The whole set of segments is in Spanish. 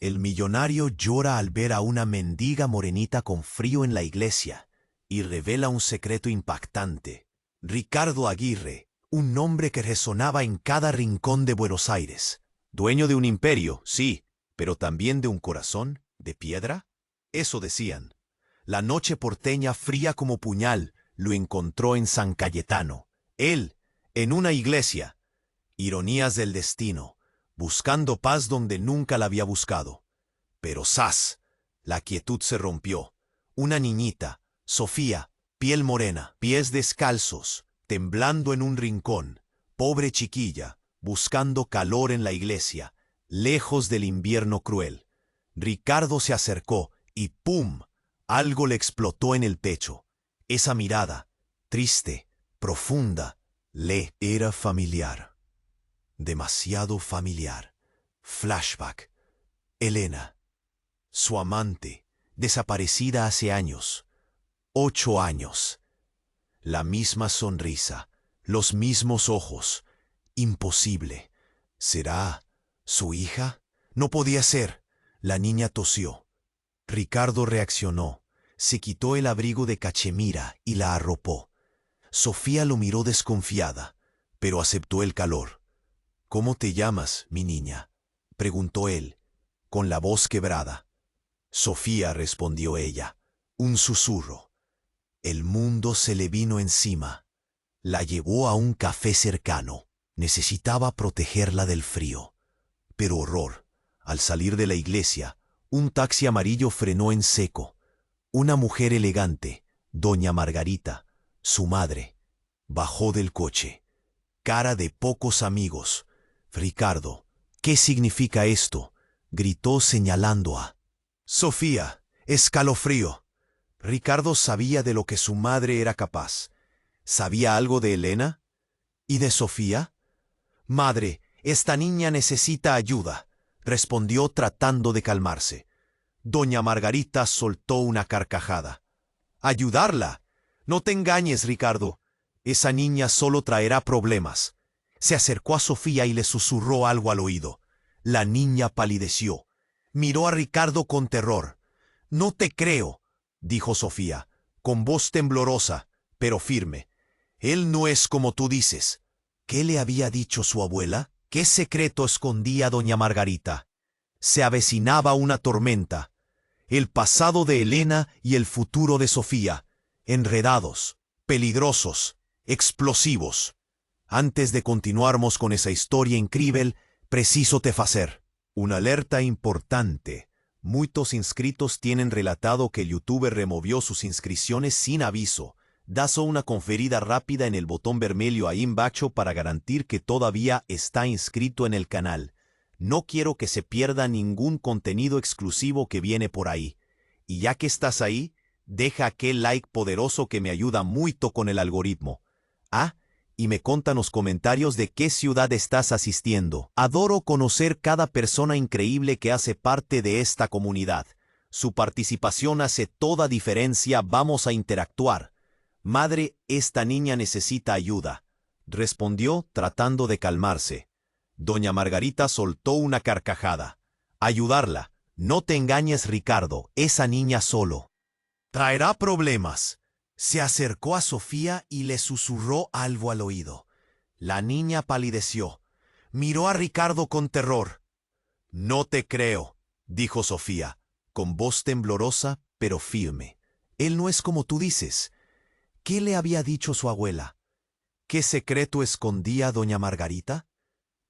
El millonario llora al ver a una mendiga morenita con frío en la iglesia y revela un secreto impactante. Ricardo Aguirre, un nombre que resonaba en cada rincón de Buenos Aires. Dueño de un imperio, sí, pero también de un corazón de piedra. Eso decían. La noche porteña, fría como puñal, lo encontró en San Cayetano. Él, en una iglesia. Ironías del destino, buscando paz donde nunca la había buscado. Pero ¡zas! La quietud se rompió. Una niñita, Sofía, piel morena, pies descalzos, temblando en un rincón, pobre chiquilla, buscando calor en la iglesia, lejos del invierno cruel. Ricardo se acercó y ¡pum! Algo le explotó en el pecho. Esa mirada, triste, profunda, le era familiar. Demasiado familiar. Flashback. Elena, su amante, desaparecida hace años. 8 años. La misma sonrisa, los mismos ojos. Imposible. ¿Será su hija? No podía ser. La niña tosió. Ricardo reaccionó. Se quitó el abrigo de cachemira y la arropó. Sofía lo miró desconfiada, pero aceptó el calor. «¿Cómo te llamas, mi niña?», preguntó él, con la voz quebrada. Sofía, respondió ella. Un susurro. El mundo se le vino encima. La llevó a un café cercano. Necesitaba protegerla del frío. Pero horror. Al salir de la iglesia, un taxi amarillo frenó en seco. Una mujer elegante, doña Margarita, su madre, bajó del coche. Cara de pocos amigos. «Ricardo, ¿qué significa esto?», gritó señalando a Sofía. Escalofrío. Ricardo sabía de lo que su madre era capaz. ¿Sabía algo de Elena? ¿Y de Sofía? «Madre, esta niña necesita ayuda», respondió tratando de calmarse. Doña Margarita soltó una carcajada. «¿Ayudarla? No te engañes, Ricardo. Esa niña solo traerá problemas». Se acercó a Sofía y le susurró algo al oído. La niña palideció. Miró a Ricardo con terror. «No te creo», dijo Sofía, con voz temblorosa, pero firme. «Él no es como tú dices». ¿Qué le había dicho su abuela? ¿Qué secreto escondía doña Margarita? Se avecinaba una tormenta. El pasado de Elena y el futuro de Sofía. Enredados, peligrosos, explosivos. Antes de continuarmos con esa historia increíble, preciso te facer una alerta importante. Muchos inscritos tienen relatado que el youtuber removió sus inscripciones sin aviso. Daso una conferida rápida en el botón vermelho ahí embaixo para garantir que todavía está inscrito en el canal. No quiero que se pierda ningún contenido exclusivo que viene por ahí. Y ya que estás ahí, deja aquel like poderoso que me ayuda mucho con el algoritmo. Y me conta en los comentarios de qué ciudad estás asistiendo. Adoro conocer cada persona increíble que hace parte de esta comunidad. Su participación hace toda diferencia. Vamos a interactuar. «Madre, esta niña necesita ayuda», respondió tratando de calmarse. Doña Margarita soltó una carcajada. «Ayudarla. No te engañes, Ricardo. Esa niña solo traerá problemas». Se acercó a Sofía y le susurró algo al oído. La niña palideció. Miró a Ricardo con terror. «No te creo», dijo Sofía, con voz temblorosa pero firme. «Él no es como tú dices». ¿Qué le había dicho su abuela? ¿Qué secreto escondía doña Margarita?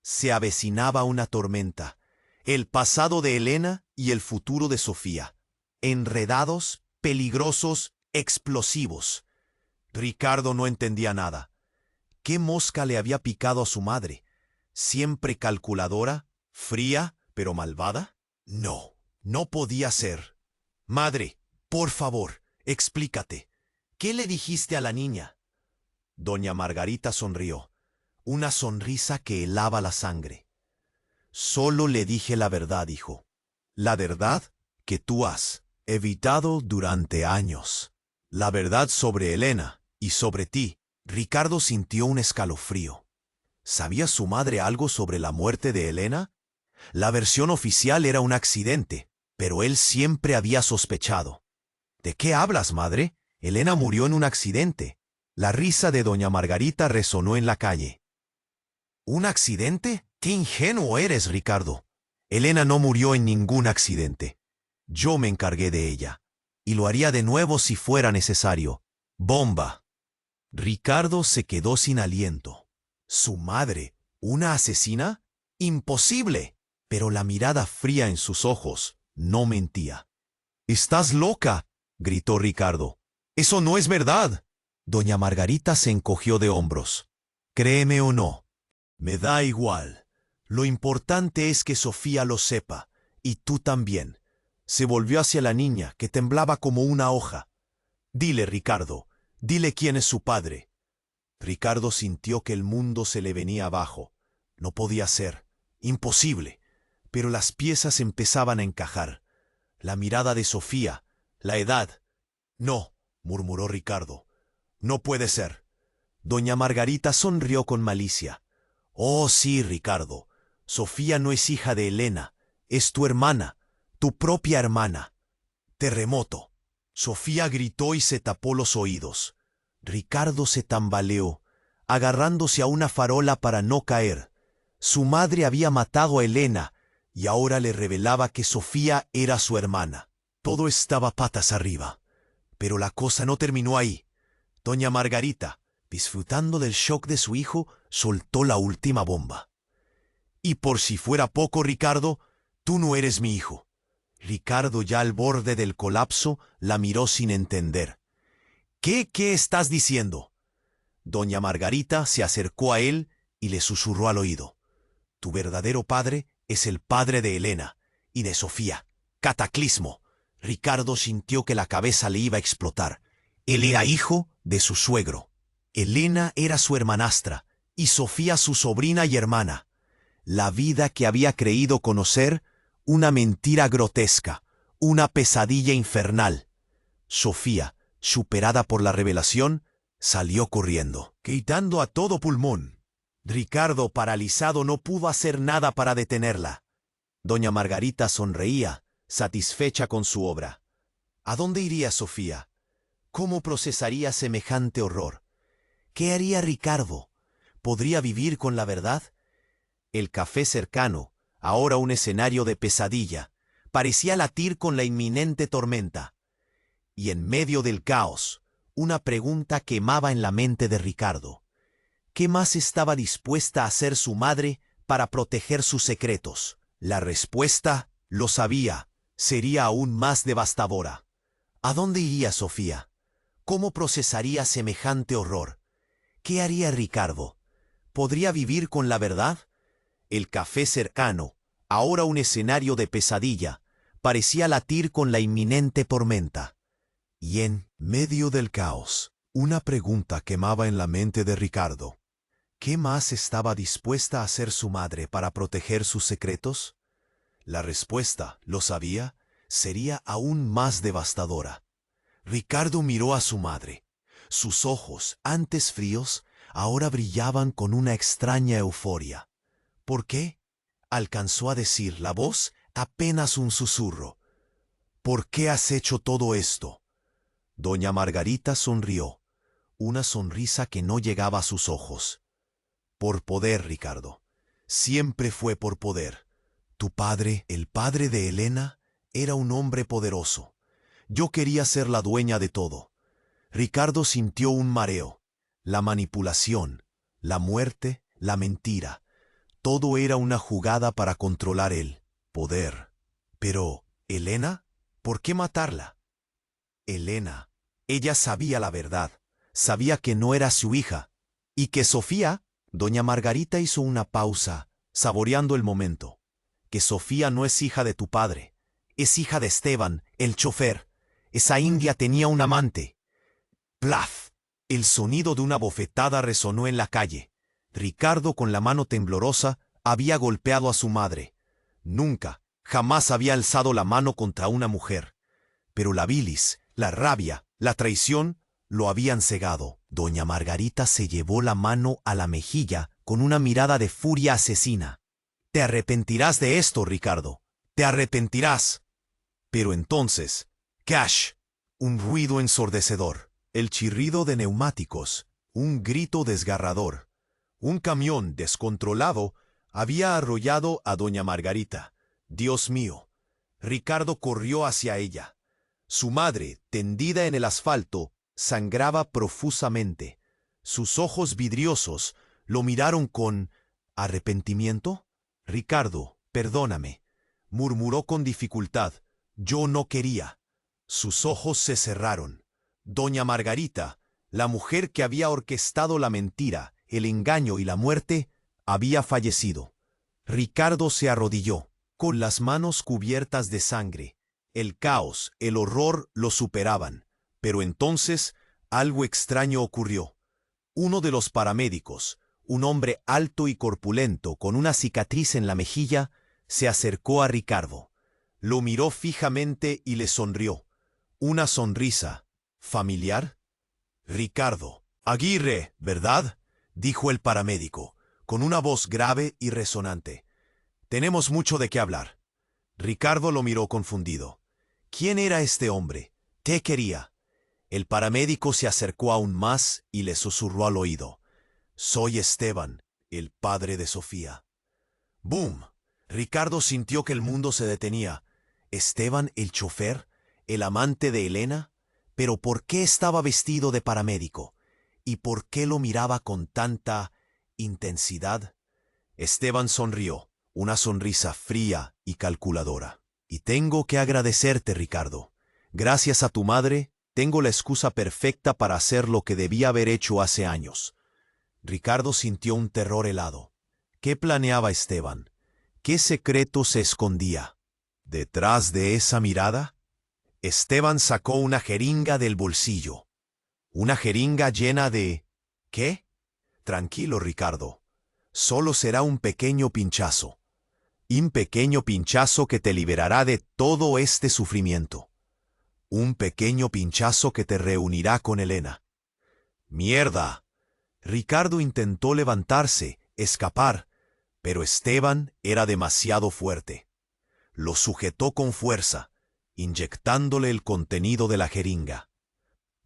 Se avecinaba una tormenta. El pasado de Elena y el futuro de Sofía. Enredados, peligrosos, explosivos. Ricardo no entendía nada. ¿Qué mosca le había picado a su madre? ¿Siempre calculadora, fría, pero malvada? No, no podía ser. «Madre, por favor, explícate. ¿Qué le dijiste a la niña?». Doña Margarita sonrió. Una sonrisa que helaba la sangre. «Solo le dije la verdad, hijo. La verdad que tú has evitado durante años. La verdad sobre Elena y sobre ti». Ricardo sintió un escalofrío. ¿Sabía su madre algo sobre la muerte de Elena? La versión oficial era un accidente, pero él siempre había sospechado. ¿De qué hablas, madre? Elena murió en un accidente. La risa de doña Margarita resonó en la calle. ¿Un accidente? ¡Qué ingenuo eres, Ricardo! Elena no murió en ningún accidente. Yo me encargué de ella, y lo haría de nuevo si fuera necesario. ¡Bomba! Ricardo se quedó sin aliento. ¿Su madre, una asesina? ¡Imposible! Pero la mirada fría en sus ojos no mentía. «¡Estás loca!», gritó Ricardo. «¡Eso no es verdad!». Doña Margarita se encogió de hombros. «Créeme o no, me da igual. Lo importante es que Sofía lo sepa, y tú también». Se volvió hacia la niña, que temblaba como una hoja. «Dile, Ricardo, dile quién es su padre». Ricardo sintió que el mundo se le venía abajo. No podía ser. Imposible. Pero las piezas empezaban a encajar. La mirada de Sofía, la edad. «No», murmuró Ricardo. «No puede ser». Doña Margarita sonrió con malicia. «Oh, sí, Ricardo. Sofía no es hija de Elena. Es tu hermana, tu propia hermana». Terremoto. Sofía gritó y se tapó los oídos. Ricardo se tambaleó, agarrándose a una farola para no caer. Su madre había matado a Elena y ahora le revelaba que Sofía era su hermana. Todo estaba patas arriba. Pero la cosa no terminó ahí. Doña Margarita, disfrutando del shock de su hijo, soltó la última bomba. «Y por si fuera poco, Ricardo, tú no eres mi hijo». Ricardo, ya al borde del colapso, la miró sin entender. ¿Qué estás diciendo? Doña Margarita se acercó a él y le susurró al oído. «Tu verdadero padre es el padre de Elena y de Sofía». Cataclismo. Ricardo sintió que la cabeza le iba a explotar. Él era hijo de su suegro. Elena era su hermanastra y Sofía su sobrina y hermana. La vida que había creído conocer, una mentira grotesca, una pesadilla infernal. Sofía, superada por la revelación, salió corriendo, gritando a todo pulmón. Ricardo, paralizado, no pudo hacer nada para detenerla. Doña Margarita sonreía, satisfecha con su obra. ¿A dónde iría Sofía? ¿Cómo procesaría semejante horror? ¿Qué haría Ricardo? ¿Podría vivir con la verdad? El café cercano, ahora un escenario de pesadilla, parecía latir con la inminente tormenta. Y en medio del caos, una pregunta quemaba en la mente de Ricardo. ¿Qué más estaba dispuesta a hacer su madre para proteger sus secretos? La respuesta, lo sabía, sería aún más devastadora. ¿A dónde iría Sofía? ¿Cómo procesaría semejante horror? ¿Qué haría Ricardo? ¿Podría vivir con la verdad? El café cercano, ahora un escenario de pesadilla, parecía latir con la inminente tormenta. Y en medio del caos, una pregunta quemaba en la mente de Ricardo. ¿Qué más estaba dispuesta a hacer su madre para proteger sus secretos? La respuesta, lo sabía, sería aún más devastadora. Ricardo miró a su madre. Sus ojos, antes fríos, ahora brillaban con una extraña euforia. ¿Por qué? Alcanzó a decir la voz, apenas un susurro. ¿Por qué has hecho todo esto? Doña Margarita sonrió, una sonrisa que no llegaba a sus ojos. Por poder, Ricardo. Siempre fue por poder. Tu padre, el padre de Elena, era un hombre poderoso. Yo quería ser la dueña de todo. Ricardo sintió un mareo. La manipulación, la muerte, la mentira. Todo era una jugada para controlar el poder. Pero, ¿Elena? ¿Por qué matarla? Elena. Ella sabía la verdad. Sabía que no era su hija. Y que Sofía... Doña Margarita hizo una pausa, saboreando el momento. Que Sofía no es hija de tu padre. Es hija de Esteban, el chofer. Esa india tenía un amante. ¡Plaf! El sonido de una bofetada resonó en la calle. Ricardo, con la mano temblorosa, había golpeado a su madre. Nunca, jamás había alzado la mano contra una mujer. Pero la bilis, la rabia, la traición, lo habían cegado. Doña Margarita se llevó la mano a la mejilla con una mirada de furia asesina. Te arrepentirás de esto, Ricardo. Te arrepentirás. Pero entonces, ¡cash! Un ruido ensordecedor, el chirrido de neumáticos, un grito desgarrador. Un camión descontrolado había arrollado a doña Margarita. Dios mío. Ricardo corrió hacia ella. Su madre, tendida en el asfalto, sangraba profusamente. Sus ojos vidriosos lo miraron con ¿arrepentimiento? Ricardo, perdóname, murmuró con dificultad. Yo no quería. Sus ojos se cerraron. Doña Margarita, la mujer que había orquestado la mentira, el engaño y la muerte, había fallecido. Ricardo se arrodilló, con las manos cubiertas de sangre. El caos, el horror lo superaban. Pero entonces algo extraño ocurrió. Uno de los paramédicos, un hombre alto y corpulento con una cicatriz en la mejilla, se acercó a Ricardo. Lo miró fijamente y le sonrió. Una sonrisa. ¿Familiar? Ricardo. Aguirre, ¿verdad? Dijo el paramédico, con una voz grave y resonante. Tenemos mucho de qué hablar. Ricardo lo miró confundido. ¿Quién era este hombre? ¿Qué quería? El paramédico se acercó aún más y le susurró al oído. Soy Esteban, el padre de Sofía. ¡Bum! Ricardo sintió que el mundo se detenía. ¿Esteban, el chofer? ¿El amante de Elena? ¿Pero por qué estaba vestido de paramédico? ¿Y por qué lo miraba con tanta intensidad? Esteban sonrió, una sonrisa fría y calculadora. Y tengo que agradecerte, Ricardo. Gracias a tu madre, tengo la excusa perfecta para hacer lo que debía haber hecho hace años. Ricardo sintió un terror helado. ¿Qué planeaba Esteban? ¿Qué secreto se escondía? ¿Detrás de esa mirada? Esteban sacó una jeringa del bolsillo. ¿Una jeringa llena de... ¿qué? Tranquilo, Ricardo. Solo será un pequeño pinchazo. Un pequeño pinchazo que te liberará de todo este sufrimiento. Un pequeño pinchazo que te reunirá con Elena. ¡Mierda! Ricardo intentó levantarse, escapar, pero Esteban era demasiado fuerte. Lo sujetó con fuerza, inyectándole el contenido de la jeringa.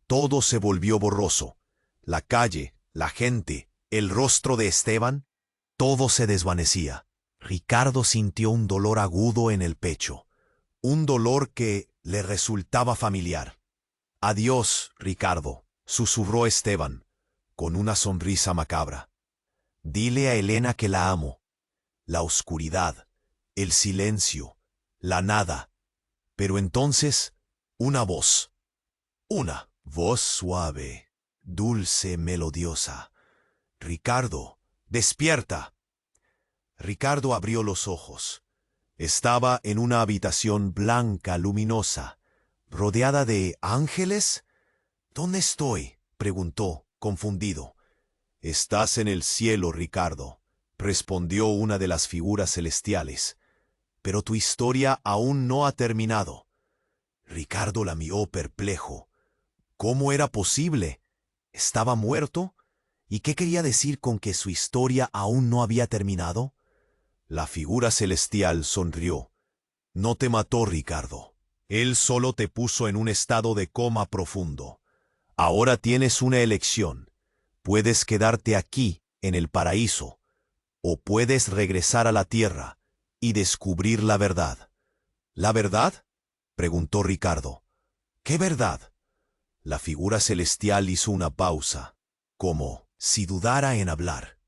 Todo se volvió borroso. La calle, la gente, el rostro de Esteban, todo se desvanecía. Ricardo sintió un dolor agudo en el pecho, un dolor que le resultaba familiar. Adiós, Ricardo, susurró Esteban, con una sonrisa macabra. Dile a Elena que la amo. La oscuridad, el silencio, la nada. Pero entonces, una voz. Una voz suave, dulce, melodiosa. Ricardo, despierta. Ricardo abrió los ojos. Estaba en una habitación blanca, luminosa, rodeada de ángeles. ¿Dónde estoy?, preguntó, confundido. Estás en el cielo, Ricardo, respondió una de las figuras celestiales. Pero tu historia aún no ha terminado. Ricardo la miró perplejo. ¿Cómo era posible? ¿Estaba muerto? ¿Y qué quería decir con que su historia aún no había terminado? La figura celestial sonrió. No te mató, Ricardo. Él solo te puso en un estado de coma profundo. Ahora tienes una elección. Puedes quedarte aquí, en el paraíso, o puedes regresar a la tierra y descubrir la verdad. ¿La verdad?, preguntó Ricardo. ¿Qué verdad? La figura celestial hizo una pausa, como si dudara en hablar.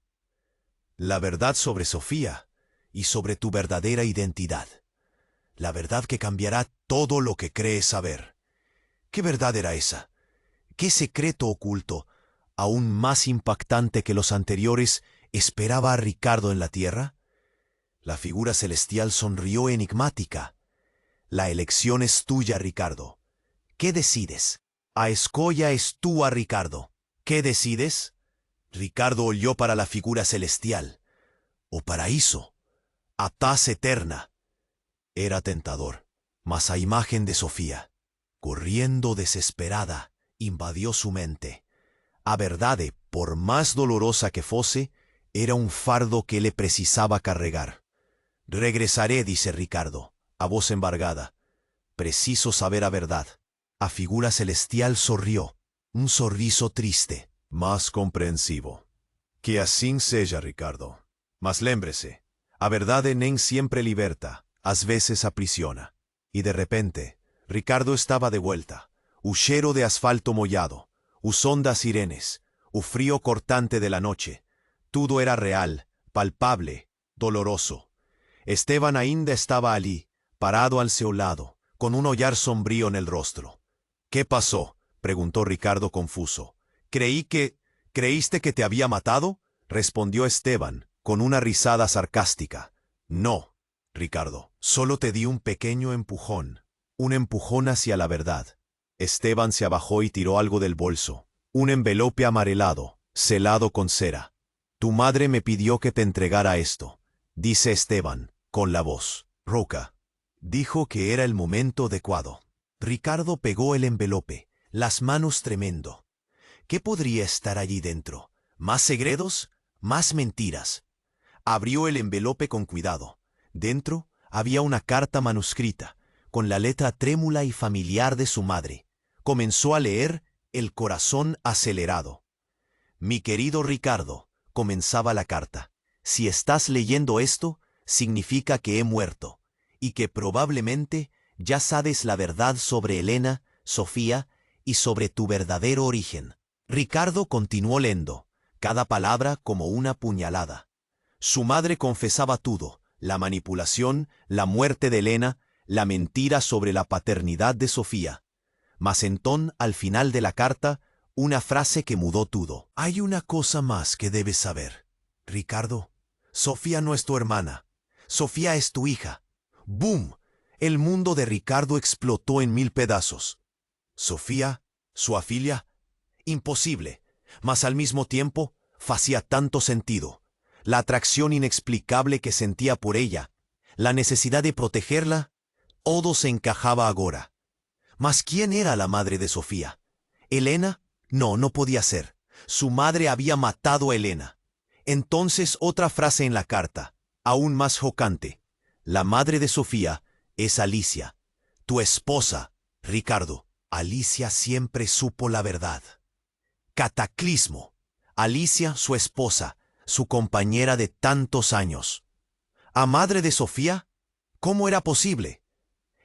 La verdad sobre Sofía y sobre tu verdadera identidad. La verdad que cambiará todo lo que crees saber. ¿Qué verdad era esa? ¿Qué secreto oculto, aún más impactante que los anteriores, esperaba a Ricardo en la tierra? La figura celestial sonrió enigmática. La elección es tuya, Ricardo. ¿Qué decides? A escolla es tú a Ricardo. ¿Qué decides? Ricardo oyó para la figura celestial. O paraíso. A paz eterna. Era tentador, mas a imagen de Sofía, corriendo desesperada, invadió su mente. A verdade, por más dolorosa que fuese, era un fardo que le precisaba carregar. Regresaré, dice Ricardo, a voz embargada. Preciso saber la verdad. A figura celestial sonrió, un sorriso triste, más comprensivo. Que así sea, Ricardo. Mas lémbrese, a verdade nem siempre liberta, às veces aprisiona. Y de repente, Ricardo estaba de vuelta, cheiro de asfalto mollado, son das sirenes, frío cortante de la noche. Todo era real, palpable, doloroso. Esteban ainda estaba allí, parado al seu lado, con un ollar sombrío en el rostro. ¿Qué pasó?, preguntó Ricardo confuso. ¿Creíste que te había matado?, respondió Esteban, con una risada sarcástica. No, Ricardo, solo te di un pequeño empujón. Un empujón hacia la verdad. Esteban se abajó y tiró algo del bolso. Un envelope amarelado, selado con cera. Tu madre me pidió que te entregara esto, dice Esteban, con la voz rouca. Dijo que era el momento adecuado. Ricardo pegó el envelope, las manos tremendo. ¿Qué podría estar allí dentro? ¿Más segredos? ¿Más mentiras? Abrió el envelope con cuidado. Dentro había una carta manuscrita, con la letra trémula y familiar de su madre. Comenzó a leer, el corazón acelerado. Mi querido Ricardo, comenzaba la carta. Si estás leyendo esto, significa que he muerto, y que probablemente ya sabes la verdad sobre Elena, Sofía, y sobre tu verdadero origen. Ricardo continuó leyendo, cada palabra como una puñalada. Su madre confesaba todo, la manipulación, la muerte de Elena, la mentira sobre la paternidad de Sofía. Mas entonces, al final de la carta, una frase que mudó todo. Hay una cosa más que debes saber, Ricardo. Sofía no es tu hermana. Sofía es tu hija. ¡Boom! El mundo de Ricardo explotó en 1000 pedazos. ¿Sofía? ¿Su filia? Imposible, mas al mismo tiempo, hacía tanto sentido. La atracción inexplicable que sentía por ella, la necesidad de protegerla, todo se encajaba agora. Mas ¿quién era la madre de Sofía? ¿Elena? No, no podía ser. Su madre había matado a Elena. Entonces otra frase en la carta, aún más chocante. La madre de Sofía es Alicia, tu esposa, Ricardo. Alicia siempre supo la verdad. Cataclismo. Alicia, su esposa, su compañera de tantos años. ¿A madre de Sofía? ¿Cómo era posible?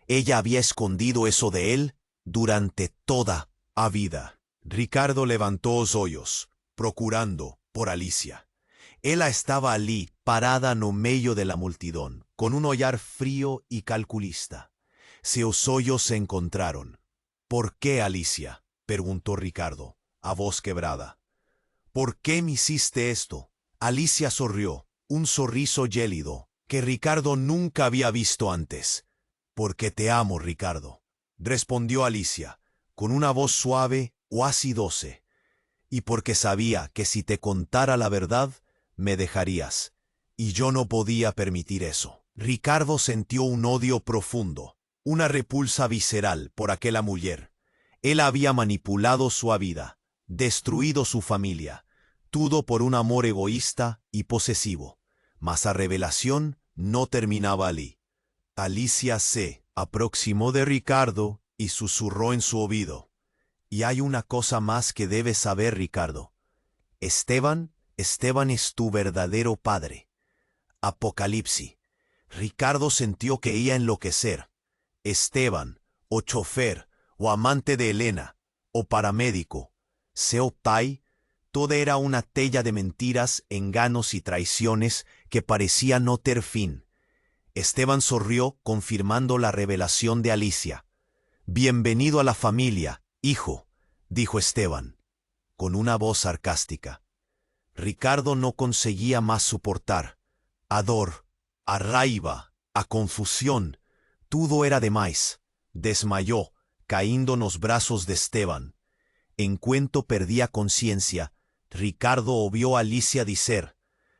Ella había escondido eso de él durante toda la vida. Ricardo levantó los ojos, procurando por Alicia. Ella estaba allí, parada no medio de la multidón, con un ollar frío y calculista. Seus ojos se encontraron. ¿Por qué, Alicia?, preguntó Ricardo, a voz quebrada. ¿Por qué me hiciste esto? Alicia sonrió, un sorriso gélido, que Ricardo nunca había visto antes. Porque te amo, Ricardo, respondió Alicia, con una voz suave, casi dulce. Y porque sabía que si te contara la verdad, me dejarías, y yo no podía permitir eso. Ricardo sintió un odio profundo, una repulsa visceral por aquella mujer. Él había manipulado su vida, destruido su familia, todo por un amor egoísta y posesivo. Mas la revelación no terminaba allí. Alicia se aproximó de Ricardo y susurró en su oído. Y hay una cosa más que debes saber, Ricardo. Esteban es tu verdadero padre. Apocalipsis. Ricardo sintió que iba a enloquecer. Esteban, o chofer, o amante de Elena, o paramédico, seu pai, todo era una tella de mentiras, engaños y traiciones que parecía no ter fin. Esteban sonrió, confirmando la revelación de Alicia. Bienvenido a la familia, hijo, dijo Esteban, con una voz sarcástica. Ricardo no conseguía más soportar. A dor, a raiva, a confusión, todo era demais. Desmayó, cayendo en los brazos de Esteban. En cuanto perdía conciencia, Ricardo oyó a Alicia decir: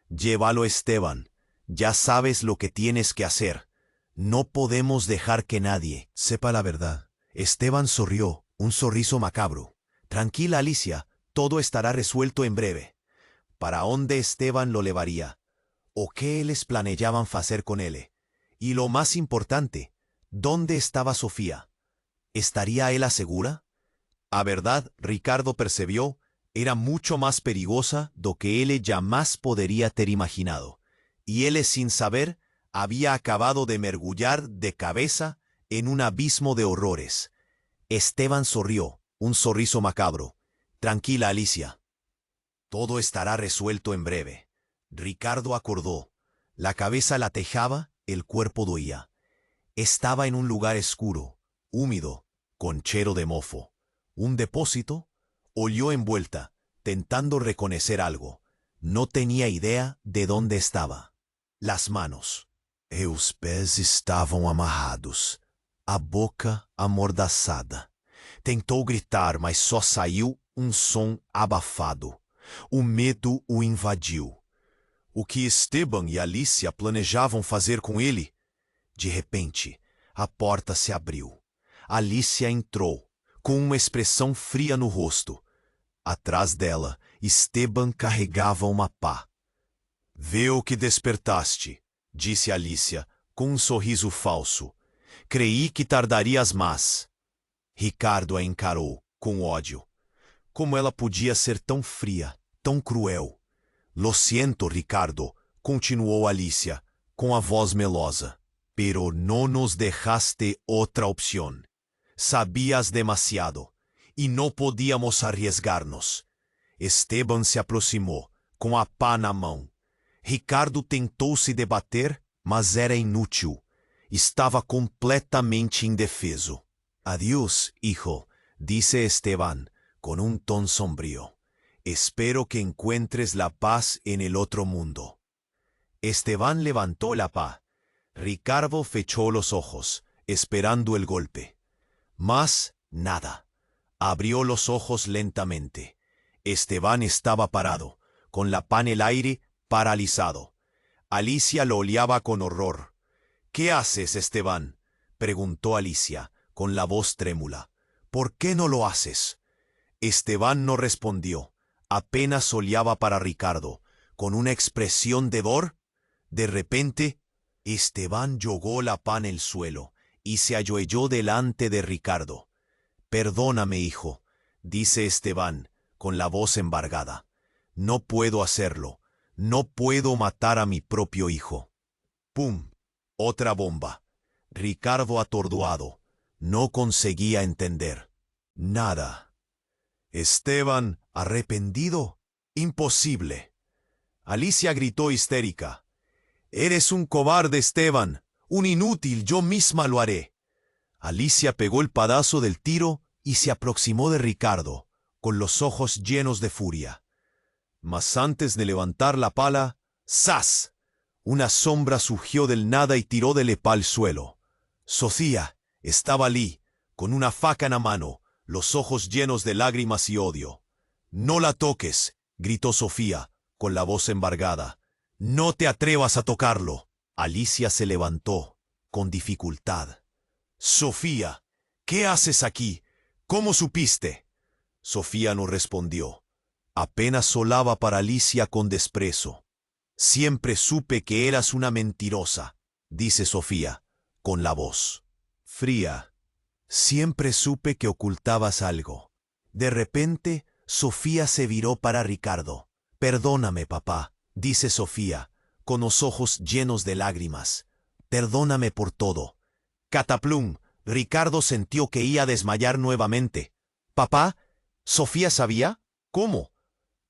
«Llévalo, Esteban, ya sabes lo que tienes que hacer. No podemos dejar que nadie sepa la verdad». Esteban sonrió, un sorriso macabro. «Tranquila, Alicia, todo estará resuelto en breve». ¿Para dónde Esteban lo llevaría? o qué les planeaban hacer con él. Y lo más importante, ¿dónde estaba Sofía? ¿Estaría ella segura? A verdad, Ricardo percibió, era mucho más perigosa do que él jamás podría ter imaginado. Y él, sin saber, había acabado de mergullar de cabeza en un abismo de horrores. Esteban sonrió, un sorriso macabro. Tranquila, Alicia. Todo estará resuelto en breve. Ricardo acordó. La cabeza latejaba, el cuerpo doía. Estaba en un lugar oscuro, húmedo, conchero de mofo. ¿Un depósito? Olió en vuelta, tentando reconocer algo. No tenía idea de dónde estaba. Las manos. Os pés estavam amarrados. A boca amordaçada. Tentou gritar, mas só saiu som abafado. O medo o invadiu. O que Esteban e Alicia planejavam fazer com ele? De repente, a porta se abriu. Alicia entrou, com uma expressão fria no rosto. Atrás dela, Esteban carregava uma pá. Vê o que despertaste, disse Alicia, com sorriso falso. Creí que tardarias mais. Ricardo a encarou, com ódio. Como ela podia ser tão fria, tão cruel? Lo siento, Ricardo, continuou Alicia, com a voz melosa. Pero no nos dejaste otra opción. Sabías demasiado, y no podíamos arriesgarnos. Esteban se aproximou, com a pá na mão. Ricardo tentou se debater, mas era inútil. Estava completamente indefeso. Adiós, hijo, dice Esteban, con un ton sombrío. Espero que encuentres la paz en el otro mundo. Esteban levantó la pá. Ricardo fechó los ojos, esperando el golpe. Mas nada. Abrió los ojos lentamente. Esteban estaba parado, con la pá en el aire, paralizado. Alicia lo oleaba con horror. ¿Qué haces, Esteban?, preguntó Alicia, con la voz trémula. ¿Por qué no lo haces? Esteban no respondió. Apenas oleaba para Ricardo, con una expresión de dolor. De repente, Esteban jogó la pá en el suelo y se ayolló delante de Ricardo. Perdóname, hijo, dice Esteban, con la voz embargada. No puedo hacerlo. No puedo matar a mi propio hijo. ¡Pum! Otra bomba. Ricardo atordoado. No conseguía entender. Nada. Esteban, arrepentido. Imposible. Alicia gritó histérica. Eres un cobarde, Esteban. Un inútil, yo misma lo haré. Alicia pegó el padazo del tiro y se aproximó de Ricardo, con los ojos llenos de furia. Mas antes de levantar la pala, ¡zas! Una sombra surgió del nada y tiró de lepa al suelo. Sofía estaba allí, con una faca en la mano, los ojos llenos de lágrimas y odio. «No la toques», gritó Sofía, con la voz embargada. «No te atrevas a tocarlo». Alicia se levantó, con dificultad. «Sofía, ¿qué haces aquí? ¿Cómo supiste?» Sofía no respondió. Apenas solaba para Alicia con desprecio. «Siempre supe que eras una mentirosa», dice Sofía, con la voz fría. «Siempre supe que ocultabas algo». De repente, Sofía se viró para Ricardo. «Perdóname, papá», dice Sofía, con los ojos llenos de lágrimas. «Perdóname por todo». Cataplum, Ricardo sintió que iba a desmayar nuevamente. «¿Papá? ¿Sofía sabía? ¿Cómo?»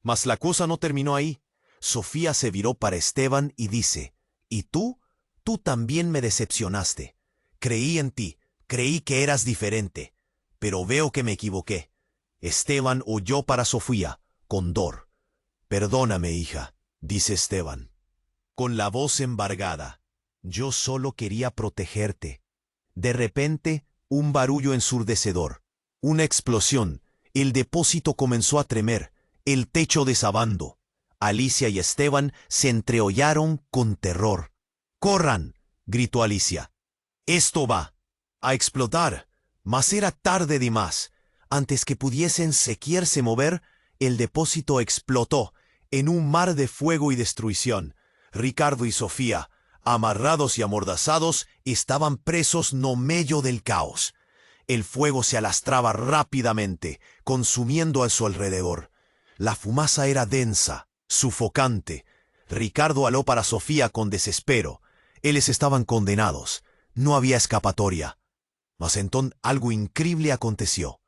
Mas la cosa no terminó ahí. Sofía se viró para Esteban y dice, «¿Y tú? Tú también me decepcionaste. Creí en ti, creí que eras diferente, pero veo que me equivoqué». Esteban oyó para Sofía, con dolor. «Perdóname, hija», dice Esteban, con la voz embargada. «Yo solo quería protegerte». De repente, un barullo ensordecedor. Una explosión. El depósito comenzó a tremer, el techo desabando. Alicia y Esteban se entrehollaron con terror. «¡Corran!», gritó Alicia. «Esto va a explotar». Mas era tarde de más. Antes que pudiesen siquiera mover, el depósito explotó en un mar de fuego y destrucción. Ricardo y Sofía, amarrados y amordazados, estaban presos no medio del caos. El fuego se alastraba rápidamente, consumiendo a su alrededor. La fumaza era densa, sufocante. Ricardo aló para Sofía con desespero. Ellos estaban condenados. No había escapatoria. Mas entonces algo increíble aconteció.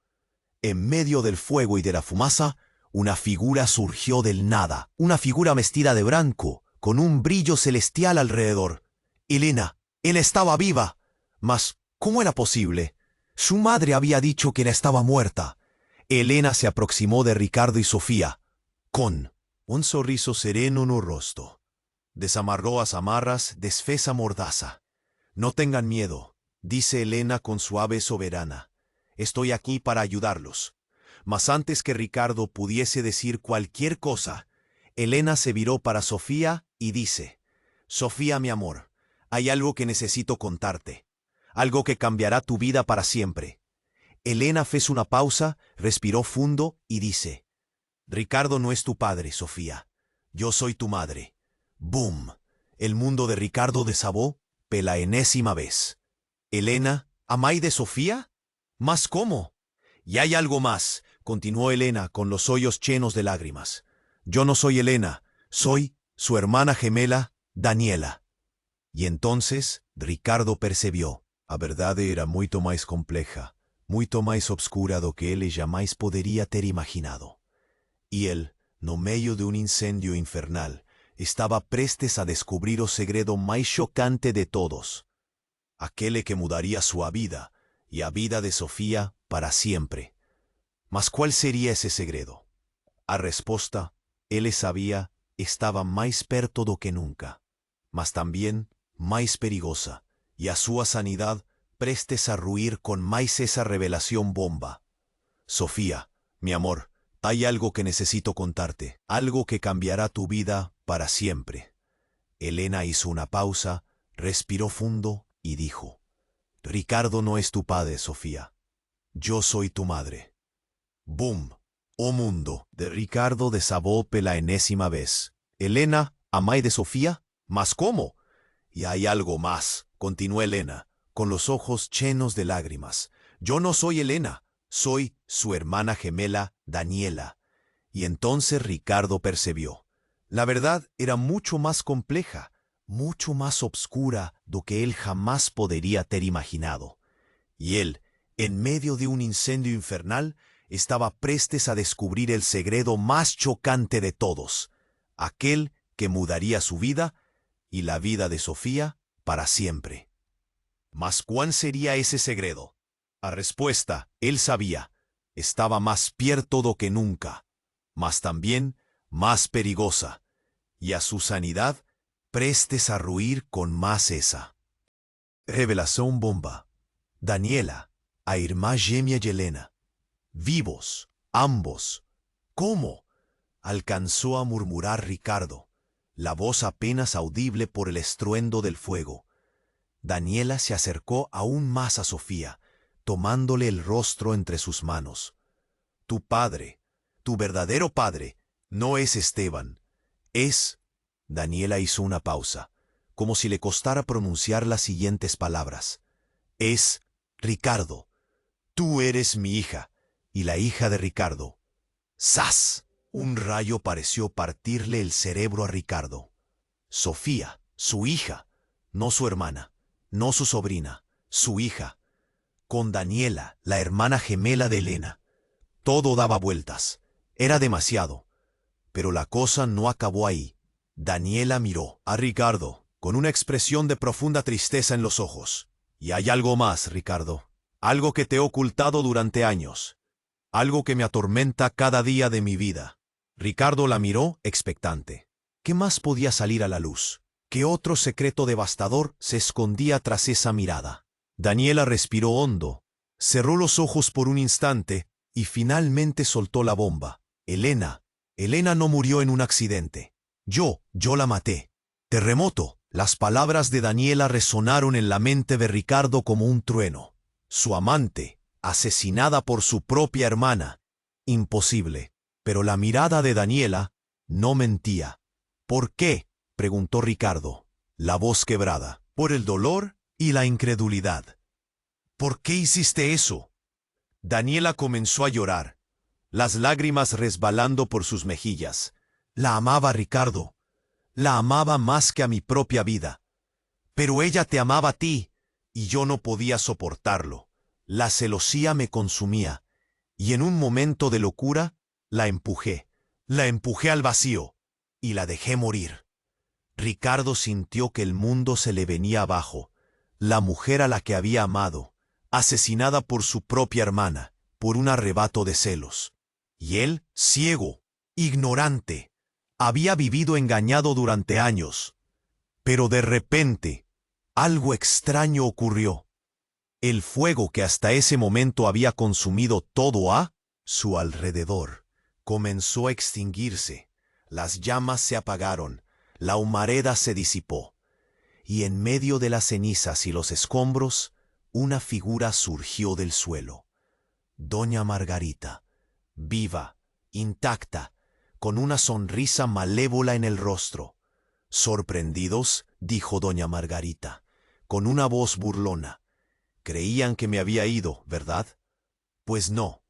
En medio del fuego y de la fumaza, una figura surgió del nada. Una figura vestida de blanco, con un brillo celestial alrededor. Elena, él estaba viva. Mas, ¿cómo era posible? Su madre había dicho que estaba muerta. Elena se aproximó de Ricardo y Sofía, con un sorriso sereno en el rostro. Desamarró las amarras, desfesa mordaza. No tengan miedo, dice Elena con suave soberana. Estoy aquí para ayudarlos. Mas antes que Ricardo pudiese decir cualquier cosa, Elena se viró para Sofía y dice: Sofía, mi amor, hay algo que necesito contarte. Algo que cambiará tu vida para siempre. Elena hizo una pausa, respiró fundo y dice: Ricardo no es tu padre, Sofía. Yo soy tu madre. ¡Boom! El mundo de Ricardo desabó pela enésima vez. Elena, ¿amai de Sofía? ¿Más cómo? Y hay algo más, continuó Elena con los ojos llenos de lágrimas. Yo no soy Elena, soy su hermana gemela, Daniela. Y entonces Ricardo percibió. A verdade era muito mais compleja, muito mais obscura do que ele jamais poderia ter imaginado. Y él, no medio de un incendio infernal, estaba prestes a descubrir o segredo más chocante de todos. Aquel que mudaría su vida y a vida de Sofía para siempre. Mas ¿cuál sería ese segredo? A resposta, él sabía, estaba más perto do que nunca, mas también más perigosa, y a su sanidad prestes a ruir con más esa revelación bomba. Sofía, mi amor, hay algo que necesito contarte, algo que cambiará tu vida para siempre. Elena hizo una pausa, respiró fundo y dijo: Ricardo no es tu padre, Sofía. Yo soy tu madre. ¡Boom! Oh mundo, de Ricardo desabó la enésima vez. Elena, ¿amai de Sofía? ¿Mas cómo? Y hay algo más, continuó Elena, con los ojos llenos de lágrimas. Yo no soy Elena, soy su hermana gemela, Daniela. Y entonces Ricardo percibió. La verdad era mucho más compleja, mucho más obscura do que él jamás podría ter imaginado. Y él, en medio de un incendio infernal, estaba prestes a descubrir el segredo más chocante de todos, aquel que mudaría su vida y la vida de Sofía para siempre. Mas ¿cuál sería ese segredo? A respuesta, él sabía, estaba más cierto do que nunca, mas también más perigosa, y a su sanidad prestes a ruir con más esa. Revelación bomba. Daniela, a irmã gemia de Elena. Vivos, ambos. ¿Cómo? Alcanzó a murmurar Ricardo, la voz apenas audible por el estruendo del fuego. Daniela se acercó aún más a Sofía, tomándole el rostro entre sus manos. Tu padre, tu verdadero padre, no es Esteban, es... Daniela hizo una pausa, como si le costara pronunciar las siguientes palabras. Es Ricardo. Tú eres mi hija, y la hija de Ricardo. ¡Zas! Un rayo pareció partirle el cerebro a Ricardo. Sofía, su hija, no su hermana, no su sobrina, su hija. Con Daniela, la hermana gemela de Elena. Todo daba vueltas. Era demasiado. Pero la cosa no acabó ahí. Daniela miró a Ricardo con una expresión de profunda tristeza en los ojos. Y hay algo más, Ricardo. Algo que te he ocultado durante años. Algo que me atormenta cada día de mi vida. Ricardo la miró expectante. ¿Qué más podía salir a la luz? ¿Qué otro secreto devastador se escondía tras esa mirada? Daniela respiró hondo, cerró los ojos por un instante y finalmente soltó la bomba. Elena no murió en un accidente. Yo la maté. Terremoto. Las palabras de Daniela resonaron en la mente de Ricardo como un trueno. Su amante, asesinada por su propia hermana. Imposible. Pero la mirada de Daniela no mentía. ¿Por qué?, preguntó Ricardo, la voz quebrada, por el dolor y la incredulidad. ¿Por qué hiciste eso? Daniela comenzó a llorar, las lágrimas resbalando por sus mejillas. La amaba, Ricardo. La amaba más que a mi propia vida. Pero ella te amaba a ti, y yo no podía soportarlo. La celosía me consumía, y en un momento de locura, la empujé. La empujé al vacío, y la dejé morir. Ricardo sintió que el mundo se le venía abajo. La mujer a la que había amado, asesinada por su propia hermana, por un arrebato de celos. Y él, ciego, ignorante, había vivido engañado durante años. Pero de repente, algo extraño ocurrió. El fuego que hasta ese momento había consumido todo a su alrededor comenzó a extinguirse. Las llamas se apagaron, la humareda se disipó, y en medio de las cenizas y los escombros, una figura surgió del suelo. Doña Margarita, viva, intacta, con una sonrisa malévola en el rostro. «Sorprendidos», dijo doña Margarita, con una voz burlona. «Creían que me había ido, ¿verdad? Pues no,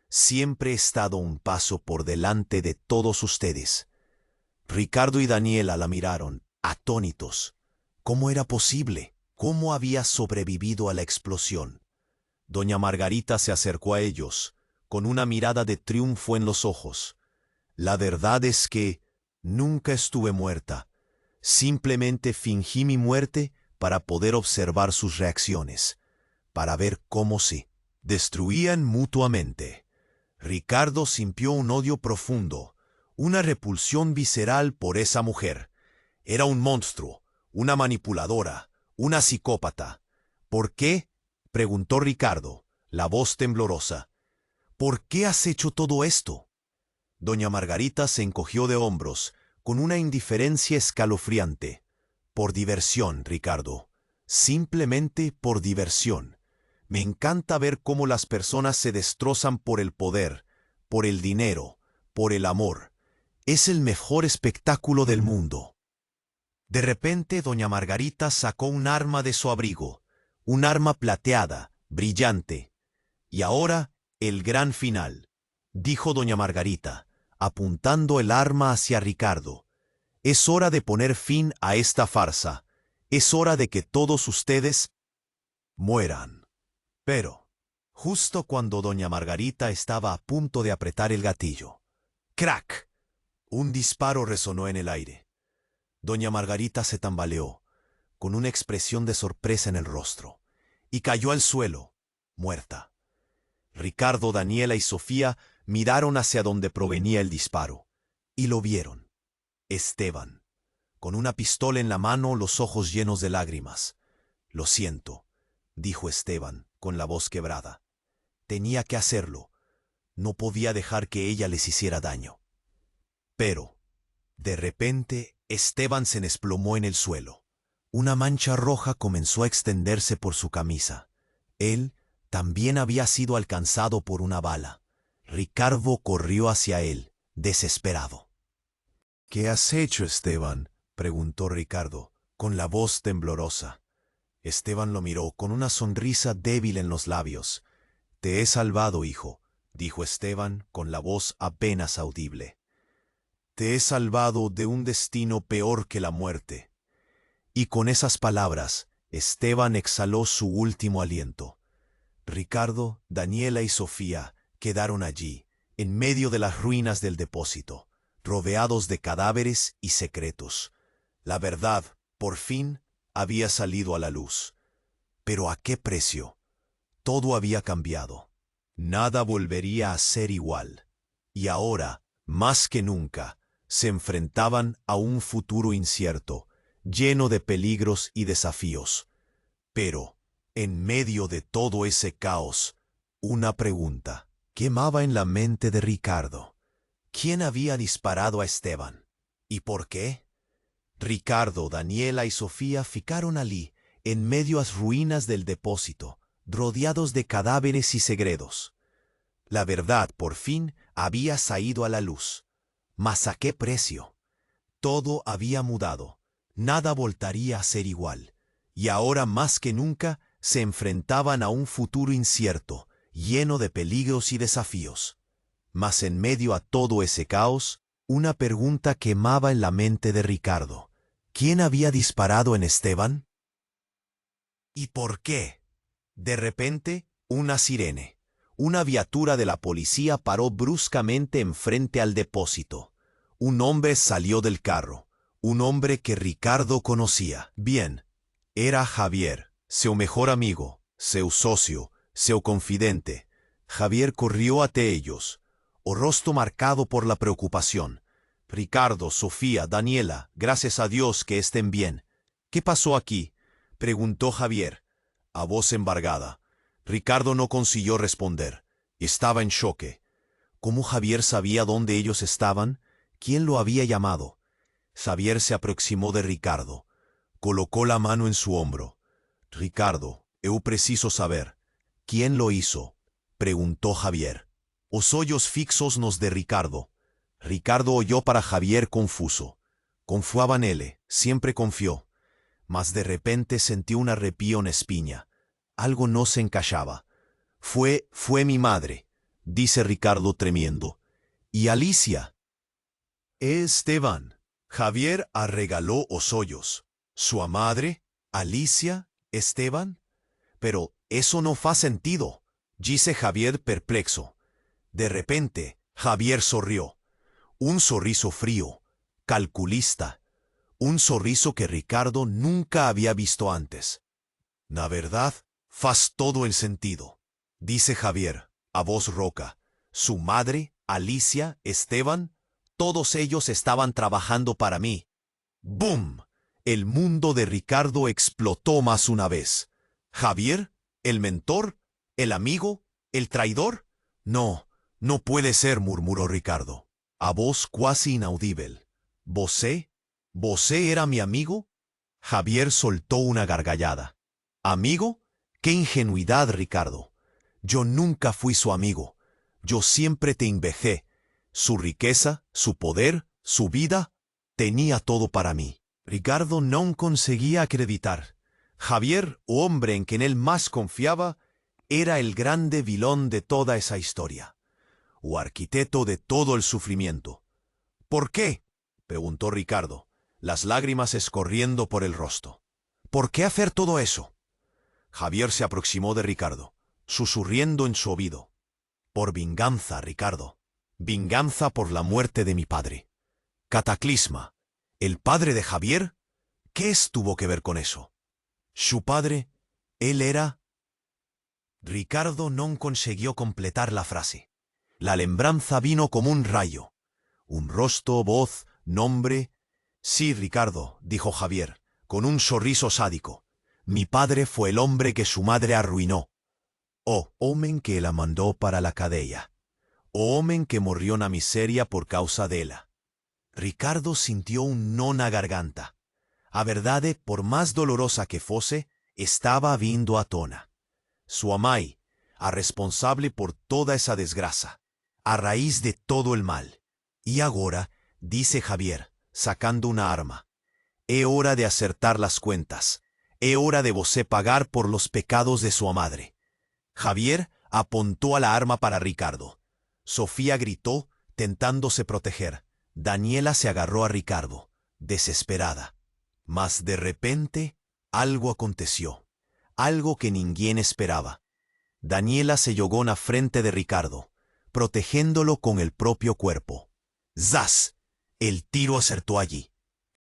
siempre he estado un paso por delante de todos ustedes». Ricardo y Daniela la miraron, atónitos. ¿Cómo era posible? ¿Cómo había sobrevivido a la explosión? Doña Margarita se acercó a ellos, con una mirada de triunfo en los ojos. «La verdad es que nunca estuve muerta. Simplemente fingí mi muerte para poder observar sus reacciones, para ver cómo se destruían mutuamente». Ricardo sintió un odio profundo, una repulsión visceral por esa mujer. Era un monstruo, una manipuladora, una psicópata. «¿Por qué?», preguntó Ricardo, la voz temblorosa. «¿Por qué has hecho todo esto?». Doña Margarita se encogió de hombros, con una indiferencia escalofriante. «Por diversión, Ricardo. Simplemente por diversión. Me encanta ver cómo las personas se destrozan por el poder, por el dinero, por el amor. Es el mejor espectáculo del mundo». De repente, doña Margarita sacó un arma de su abrigo, un arma plateada, brillante. «Y ahora, el gran final», dijo doña Margarita, apuntando el arma hacia Ricardo. «Es hora de poner fin a esta farsa. Es hora de que todos ustedes mueran». Pero, justo cuando doña Margarita estaba a punto de apretar el gatillo, ¡crack!, un disparo resonó en el aire. Doña Margarita se tambaleó, con una expresión de sorpresa en el rostro, y cayó al suelo, muerta. Ricardo, Daniela y Sofía miraron hacia donde provenía el disparo, y lo vieron. Esteban, con una pistola en la mano, los ojos llenos de lágrimas. «Lo siento», dijo Esteban, con la voz quebrada. «Tenía que hacerlo. No podía dejar que ella les hiciera daño». Pero, de repente, Esteban se desplomó en el suelo. Una mancha roja comenzó a extenderse por su camisa. Él también había sido alcanzado por una bala. Ricardo corrió hacia él, desesperado. «¿Qué has hecho, Esteban?», preguntó Ricardo, con la voz temblorosa. Esteban lo miró con una sonrisa débil en los labios. «Te he salvado, hijo», dijo Esteban con la voz apenas audible. «Te he salvado de un destino peor que la muerte». Y con esas palabras, Esteban exhaló su último aliento. Ricardo, Daniela y Sofía quedaron allí, en medio de las ruinas del depósito, rodeados de cadáveres y secretos. La verdad, por fin, había salido a la luz. Pero ¿a qué precio? Todo había cambiado. Nada volvería a ser igual. Y ahora, más que nunca, se enfrentaban a un futuro incierto, lleno de peligros y desafíos. Pero, en medio de todo ese caos, una pregunta quemaba en la mente de Ricardo. ¿Quién había disparado a Esteban? ¿Y por qué? Ricardo, Daniela y Sofía ficaron allí, en medio de las ruinas del depósito, rodeados de cadáveres y segredos. La verdad, por fin, había salido a la luz. ¿Mas a qué precio? Todo había mudado. Nada voltaría a ser igual, y ahora más que nunca se enfrentaban a un futuro incierto, lleno de peligros y desafíos. Mas en medio a todo ese caos, una pregunta quemaba en la mente de Ricardo. ¿Quién había disparado en Esteban? ¿Y por qué? De repente, una sirene. Una viatura de la policía paró bruscamente enfrente al depósito. Un hombre salió del carro, un hombre que Ricardo conocía bien. Era Javier, su mejor amigo, su socio, su confidente. Javier corrió ante ellos, o rostro marcado por la preocupación. Ricardo, Sofía, Daniela, gracias a Dios que estén bien. ¿Qué pasó aquí?, preguntó Javier, a voz embargada. Ricardo no consiguió responder. Estaba en choque. ¿Cómo Javier sabía dónde ellos estaban? ¿Quién lo había llamado? Javier se aproximó de Ricardo. Colocó la mano en su hombro. Ricardo, eu preciso saber. ¿Quién lo hizo?, preguntó Javier. Os ollos fixos nos de Ricardo. Ricardo oyó para Javier confuso. Confiaba en él, siempre confió. Mas de repente sintió un arrepío en espina. Algo no se encajaba. Fue mi madre, dice Ricardo tremiendo. ¿Y Alicia? Esteban. Javier arregaló os ollos. ¿Su madre? ¿Alicia? ¿Esteban? Pero eso no fa sentido, dice Javier perplexo. De repente, Javier sonrió. Un sorriso frío, calculista. Un sorriso que Ricardo nunca había visto antes. La verdad, faz todo el sentido, dice Javier, a voz roca. Su madre, Alicia, Esteban, todos ellos estaban trabajando para mí. ¡Bum! El mundo de Ricardo explotó más una vez. ¿Javier? ¿El mentor? ¿El amigo? ¿El traidor? No, no puede ser, murmuró Ricardo, a voz cuasi inaudible. ¿Vosé? ¿Vosé era mi amigo? Javier soltó una gargallada. ¿Amigo? ¡Qué ingenuidad, Ricardo! Yo nunca fui su amigo. Yo siempre te invejé. Su riqueza, su poder, su vida, tenía todo para mí. Ricardo no conseguía acreditar. Javier, o hombre en quien él más confiaba, era el grande vilón de toda esa historia, o arquitecto de todo el sufrimiento. ¿Por qué?, preguntó Ricardo, las lágrimas escorriendo por el rostro. ¿Por qué hacer todo eso? Javier se aproximó de Ricardo, susurriendo en su oído. Por venganza, Ricardo. Venganza por la muerte de mi padre. Cataclisma. ¿El padre de Javier? ¿Qué tuvo que ver con eso? ¿Su padre? ¿Él era? Ricardo no consiguió completar la frase. La lembranza vino como un rayo. Un rostro, voz, nombre. Sí, Ricardo, dijo Javier, con un sorriso sádico. Mi padre fue el hombre que su madre arruinó. O hombre que la mandó para la cadella. O hombre que murió en la miseria por causa de ella. Ricardo sintió un no na garganta. A verdade, por más dolorosa que fuese, estaba vindo a tona. Su amai, a responsable por toda esa desgracia, a raíz de todo el mal. Y ahora, dice Javier, sacando una arma, é hora de acertar las cuentas, é hora de vosé pagar por los pecados de su madre. Javier apuntó a la arma para Ricardo. Sofía gritó, tentándose proteger. Daniela se agarró a Ricardo, desesperada. Mas de repente, algo aconteció, algo que ninguém esperaba. Daniela se jogó en la frente de Ricardo, protegiéndolo con el propio cuerpo. ¡Zas! El tiro acertó allí.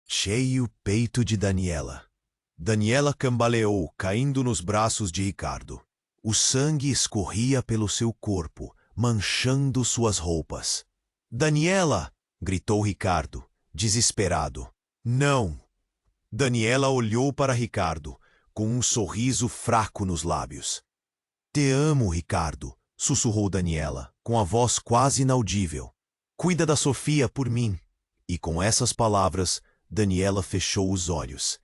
Cheio o peito de Daniela. Daniela cambaleou, caindo nos braços de Ricardo. O sangue escorria pelo seu corpo, manchando suas roupas. Daniela! Gritou Ricardo, desesperado. Não! Daniela olhou para Ricardo, com um sorriso fraco nos lábios. Te amo, Ricardo, sussurrou Daniela, com a voz quase inaudível. Cuida da Sofia por mim. E com essas palavras, Daniela fechou os olhos.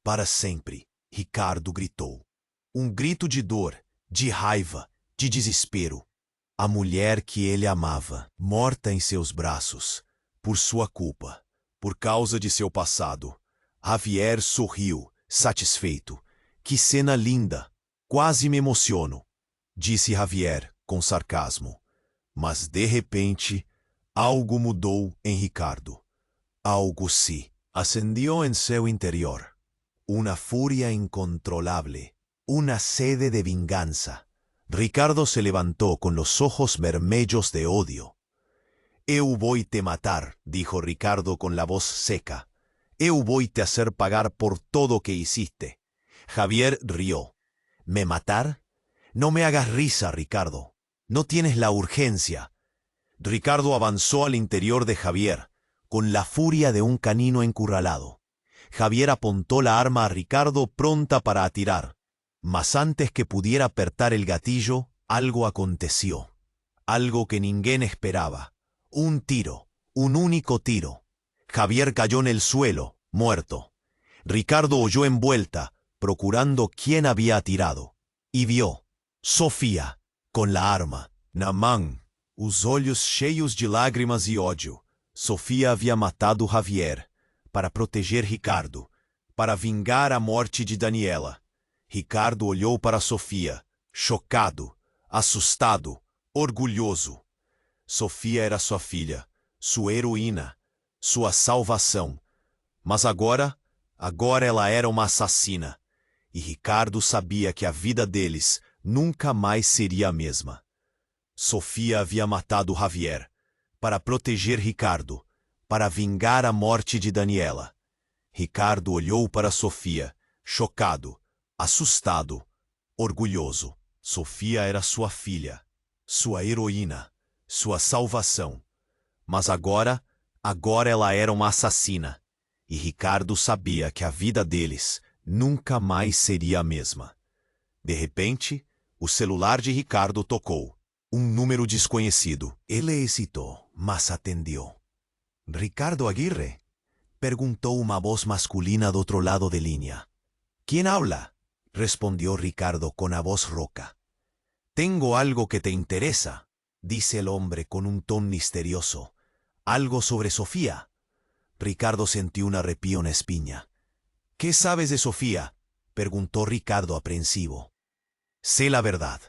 Para sempre, Ricardo gritou. Um grito de dor, de raiva, de desespero. A mulher que ele amava, morta em seus braços, por sua culpa, por causa de seu passado, Javier sorriu, satisfeito. Que cena linda! Quase me emociono, disse Javier com sarcasmo. Mas de repente, algo mudou em Ricardo. Algo se acendió en seu interior. Una furia incontrolable, una sede de venganza. Ricardo se levantó con los ojos vermelhos de odio. Eu voy te matar, dijo Ricardo con la voz seca. Eu voy te hacer pagar por todo que hiciste. Javier rió. ¿Me matar? No me hagas risa, Ricardo. No tienes la urgencia. Ricardo avanzó al interior de Javier, con la furia de un canino encurralado. Javier apuntó la arma a Ricardo pronta para atirar. Mas antes que pudiera apertar el gatillo, algo aconteció. Algo que ninguém esperaba. Un tiro, un único tiro. Javier cayó en el suelo, muerto. Ricardo oyó en vuelta, procurando quién había atirado. Y vio. Sofía, con la arma. Namán, os olhos cheios de lágrimas e ódio. Sofía havia matado Javier, para proteger Ricardo, para vingar a morte de Daniela. Ricardo olhou para Sofía, chocado, assustado, orgulhoso. Sofía era sua filha, sua heroína, sua salvação. Mas agora ela era uma assassina. E Ricardo sabia que a vida deles nunca mais seria a mesma. Sofía havia matado Javier, para proteger Ricardo, para vingar a morte de Daniela. Ricardo olhou para Sofía, chocado, assustado, orgulhoso. Sofía era sua filha, sua heroína, sua salvação. Mas agora ela era uma assassina. E Ricardo sabia que a vida deles nunca mais seria a mesma. De repente, o celular de Ricardo tocou. Um número desconhecido. Ele hesitou, mas atendeu. «Ricardo Aguirre?» perguntou uma voz masculina do outro lado de linha. «¿Quién habla?» respondió Ricardo con a voz rouca. «Tengo algo que te interesa», dice el hombre con un ton misterioso. «Algo sobre Sofía». Ricardo sintió un arrepío en la espina. «¿Qué sabes de Sofía?» preguntó Ricardo aprensivo. «Sé la verdad»,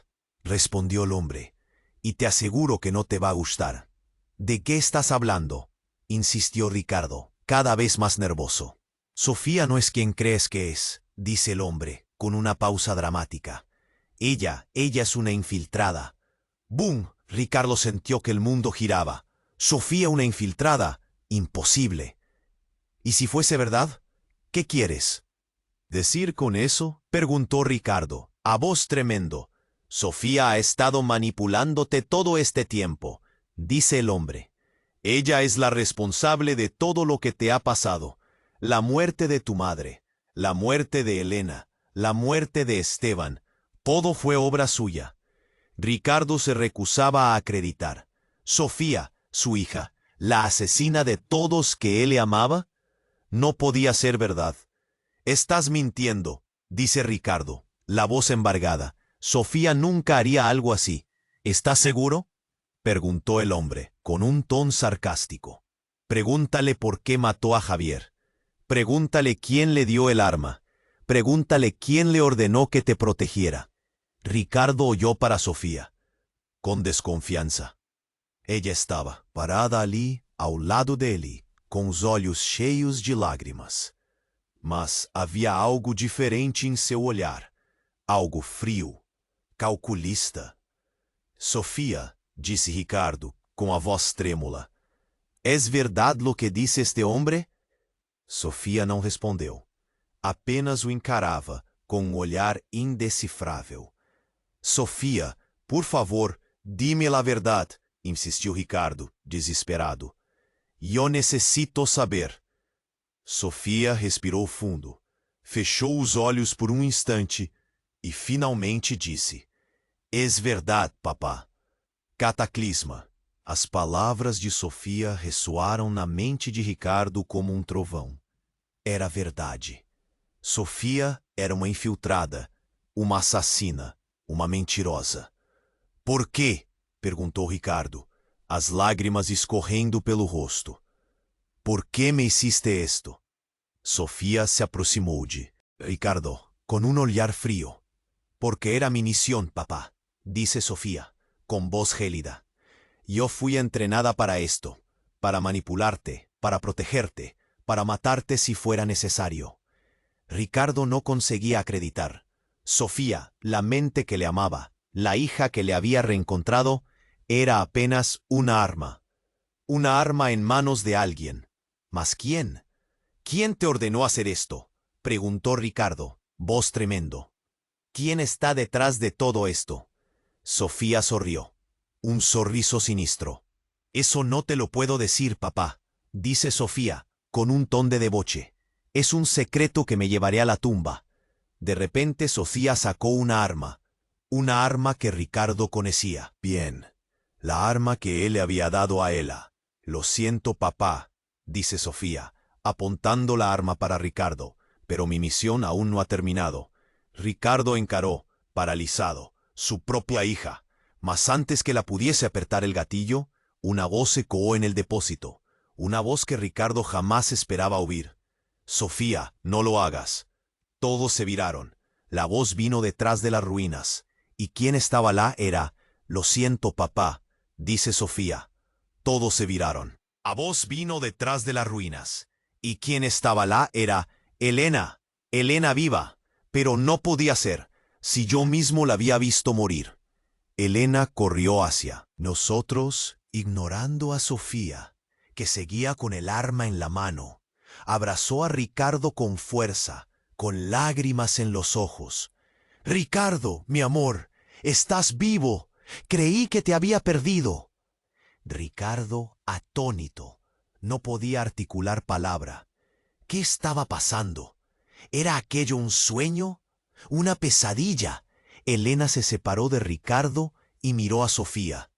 respondió el hombre, «y te aseguro que no te va a gustar». «¿De qué estás hablando?», insistió Ricardo, cada vez más nervioso. «Sofía no es quien crees que es», dice el hombre, con una pausa dramática. Ella es una infiltrada». ¡Bum! Ricardo sintió que el mundo giraba. «¿Sofía una infiltrada? Imposible». «¿Y si fuese verdad? ¿Qué quieres decir con eso?», preguntó Ricardo, a voz tremendo. «Sofía ha estado manipulándote todo este tiempo», dice el hombre. «Ella es la responsable de todo lo que te ha pasado. La muerte de tu madre, la muerte de Elena, la muerte de Esteban. Todo fue obra suya». Ricardo se recusaba a acreditar. ¿Sofía, su hija, la asesina de todos que él amaba? No podía ser verdad. «Estás mintiendo», dice Ricardo, la voz embargada. «Sofía nunca haría algo así». «¿Estás seguro?», preguntó el hombre, con un ton sarcástico. «Pregúntale por qué mató a Javier. Pregúntale quién le dio el arma. Pregúntale quién le ordenó que te protegiera». Ricardo oyó para Sofía, con desconfianza. Ella estaba parada ali, ao lado dele, com os olhos cheios de lágrimas. Mas havia algo diferente em seu olhar, algo frio, calculista. «Sofía», disse Ricardo, com a voz trêmula, «es verdade lo que dice este hombre?» Sofía não respondeu. Apenas o encarava, com um olhar indecifrável. «Sofía, por favor, dime la verdade», insistiu Ricardo, desesperado. «Yo necessito saber». Sofía respirou fundo, fechou os olhos por um instante e finalmente disse: «Es verdade, papá». Cataclisma. As palavras de Sofía ressoaram na mente de Ricardo como um trovão. Era verdade. Sofía era uma infiltrada, uma assassina, uma mentirosa. «Por quê?», perguntou Ricardo, as lágrimas escorrendo pelo rosto. «Por que me hiciste esto?». Sofía se aproximó. Ricardo, con un olhar frío. Porque era mi misión, papá, dice Sofía, con voz gélida. Yo fui entrenada para esto, para manipularte, para protegerte, para matarte si fuera necesario. Ricardo no conseguía acreditar. Sofía, la mente que le amaba, la hija que le había reencontrado, era apenas una arma. Una arma en manos de alguien. ¿Mas quién? ¿Quién te ordenó hacer esto?, preguntó Ricardo, voz tremendo. ¿Quién está detrás de todo esto? Sofía sonrió. Un sorriso sinistro. Eso no te lo puedo decir, papá, dice Sofía, con un ton de deboche. Es un secreto que me llevaré a la tumba. De repente Sofía sacó una arma que Ricardo conocía bien, la arma que él le había dado a Ela. Lo siento, papá, dice Sofía, apuntando la arma para Ricardo, pero mi misión aún no ha terminado. Ricardo encaró, paralizado, su propia hija, mas antes que la pudiese apretar el gatillo, una voz ecoó en el depósito, una voz que Ricardo jamás esperaba oír. Sofía, no lo hagas. Todos se viraron. La voz vino detrás de las ruinas. ¿Y quién estaba lá? Era, lo siento, papá, dice Sofía. Todos se viraron. La voz vino detrás de las ruinas. ¿Y quién estaba lá? Era Elena. Elena viva. Pero no podía ser, si yo mismo la había visto morir. Elena corrió hacia nosotros, ignorando a Sofía, que seguía con el arma en la mano. Abrazó a Ricardo con fuerza, con lágrimas en los ojos. «Ricardo, mi amor, estás vivo. Creí que te había perdido». Ricardo, atónito, no podía articular palabra. ¿Qué estaba pasando? ¿Era aquello un sueño? ¿Una pesadilla? Elena se separó de Ricardo y miró a Sofía.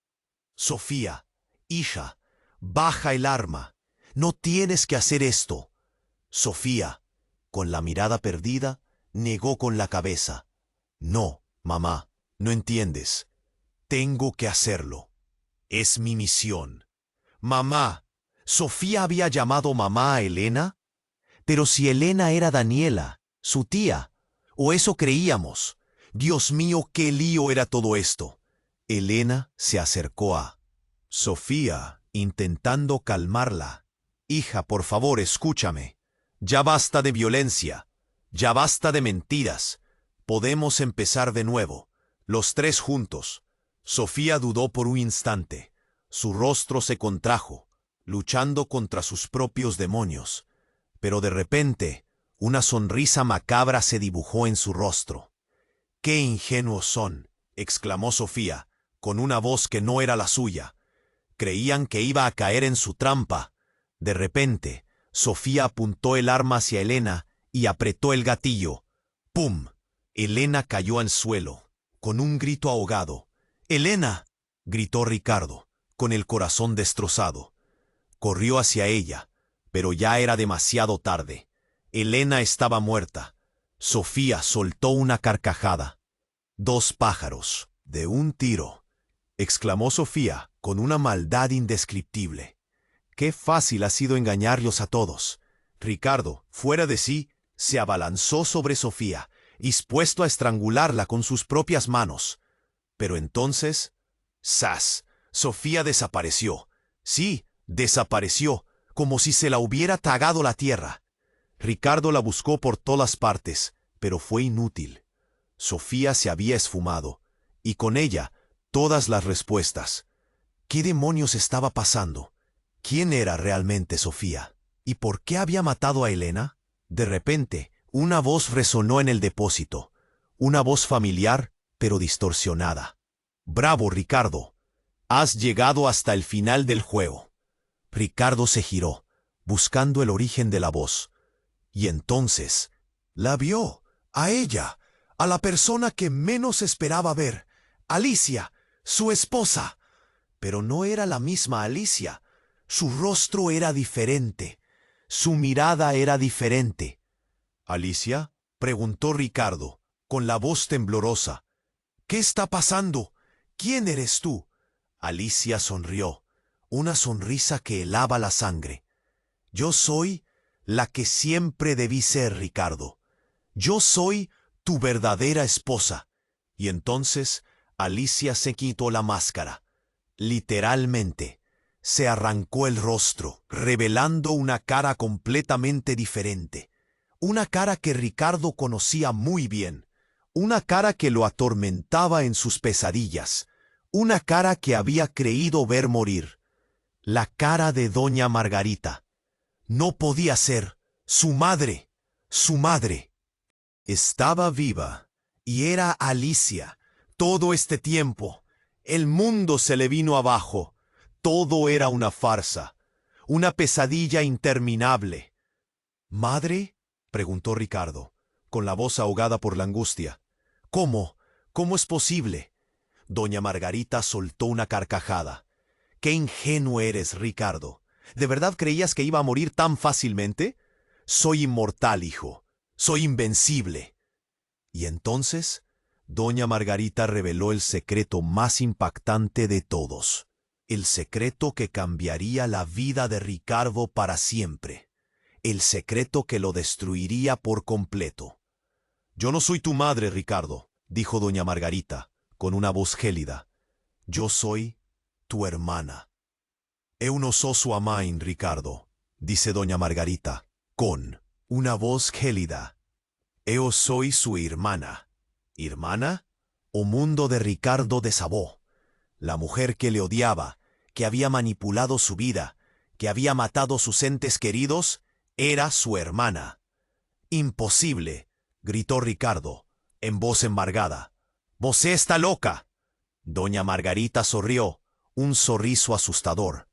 «Sofía, hija, baja el arma. No tienes que hacer esto». Sofía, con la mirada perdida, negó con la cabeza. «No, mamá, no entiendes. Tengo que hacerlo. Es mi misión». «Mamá». ¿Sofía había llamado mamá a Elena? Pero si Elena era Daniela, su tía, o eso creíamos. Dios mío, qué lío era todo esto. Elena se acercó a Sofía, intentando calmarla. «Hija, por favor, escúchame. Ya basta de violencia. Ya basta de mentiras. Podemos empezar de nuevo, los tres juntos». Sofía dudó por un instante. Su rostro se contrajo, luchando contra sus propios demonios. Pero de repente, una sonrisa macabra se dibujó en su rostro. «¡Qué ingenuos son!», exclamó Sofía, con una voz que no era la suya. Creían que iba a caer en su trampa. De repente, Sofía apuntó el arma hacia Elena y apretó el gatillo. ¡Pum! Elena cayó al suelo, con un grito ahogado. «¡Elena!», gritó Ricardo, con el corazón destrozado. Corrió hacia ella, pero ya era demasiado tarde. Elena estaba muerta. Sofía soltó una carcajada. «Dos pájaros, de un tiro», exclamó Sofía, con una maldad indescriptible. «Qué fácil ha sido engañarlos a todos». Ricardo, fuera de sí, se abalanzó sobre Sofía, dispuesto a estrangularla con sus propias manos. Pero entonces, ¡zas!, Sofía desapareció. Sí, desapareció, como si se la hubiera tragado la tierra. Ricardo la buscó por todas partes, pero fue inútil. Sofía se había esfumado, y con ella todas las respuestas. ¿Qué demonios estaba pasando? ¿Quién era realmente Sofía? ¿Y por qué había matado a Elena? De repente, una voz resonó en el depósito. Una voz familiar, pero distorsionada. «Bravo, Ricardo. Has llegado hasta el final del juego». Ricardo se giró, buscando el origen de la voz. Y entonces, la vio, a ella, a la persona que menos esperaba ver, Alicia, su esposa. Pero no era la misma Alicia. Su rostro era diferente. Su mirada era diferente. «¿Alicia?», preguntó Ricardo, con la voz temblorosa. «¿Qué está pasando? ¿Quién eres tú?». Alicia sonrió, una sonrisa que helaba la sangre. «Yo soy la que siempre debí ser, Ricardo. Yo soy tu verdadera esposa. Y entonces Alicia se quitó la máscara. Literalmente, se arrancó el rostro, revelando una cara completamente diferente. Una cara que Ricardo conocía muy bien. Una cara que lo atormentaba en sus pesadillas. Una cara que había creído ver morir. La cara de doña Margarita. No podía ser. Su madre. Su madre. Estaba viva. Y era Alicia. Todo este tiempo. El mundo se le vino abajo. Todo era una farsa. Una pesadilla interminable. ¿Madre? Preguntó Ricardo, con la voz ahogada por la angustia. ¿Cómo? ¿Cómo es posible? Doña Margarita soltó una carcajada. ¡Qué ingenuo eres, Ricardo! ¿De verdad creías que iba a morir tan fácilmente? Soy inmortal, hijo. Soy invencible. Y entonces, doña Margarita reveló el secreto más impactante de todos. El secreto que cambiaría la vida de Ricardo para siempre. El secreto que lo destruiría por completo. «Yo no soy tu madre, Ricardo», dijo doña Margarita, con una voz gélida. «Yo soy tu hermana». «Eu no so su amain, Ricardo», dice doña Margarita, con una voz gélida. «Eu soy su hermana». ¿Hermana? O mundo de Ricardo desabó. La mujer que le odiaba, que había manipulado su vida, que había matado sus entes queridos, era su hermana. «Imposible», gritó Ricardo, en voz embargada. «Vosé está loca». Doña Margarita sonrió, un sorriso asustador.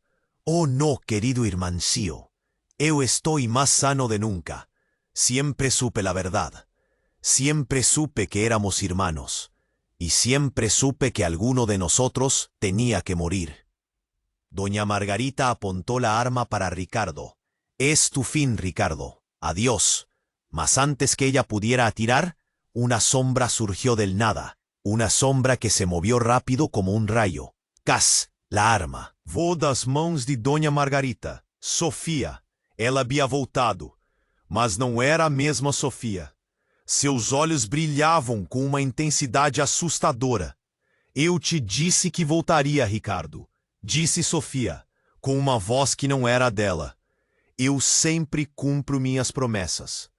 «Oh no, querido irmancío. Eu estoy más sano de nunca. Siempre supe la verdad. Siempre supe que éramos hermanos. Y siempre supe que alguno de nosotros tenía que morir». Doña Margarita apuntó la arma para Ricardo. «Es tu fin, Ricardo. Adiós». Mas antes que ella pudiera atirar, una sombra surgió del nada. Una sombra que se movió rápido como un rayo. ¡Cas! La arma. Voou das mãos de Doña Margarita. Sofia. Ela havia voltado. Mas não era a mesma Sofia. Seus olhos brilhavam com uma intensidade assustadora. «Eu te disse que voltaria, Ricardo», disse Sofia, com uma voz que não era a dela. «Eu sempre cumpro minhas promessas».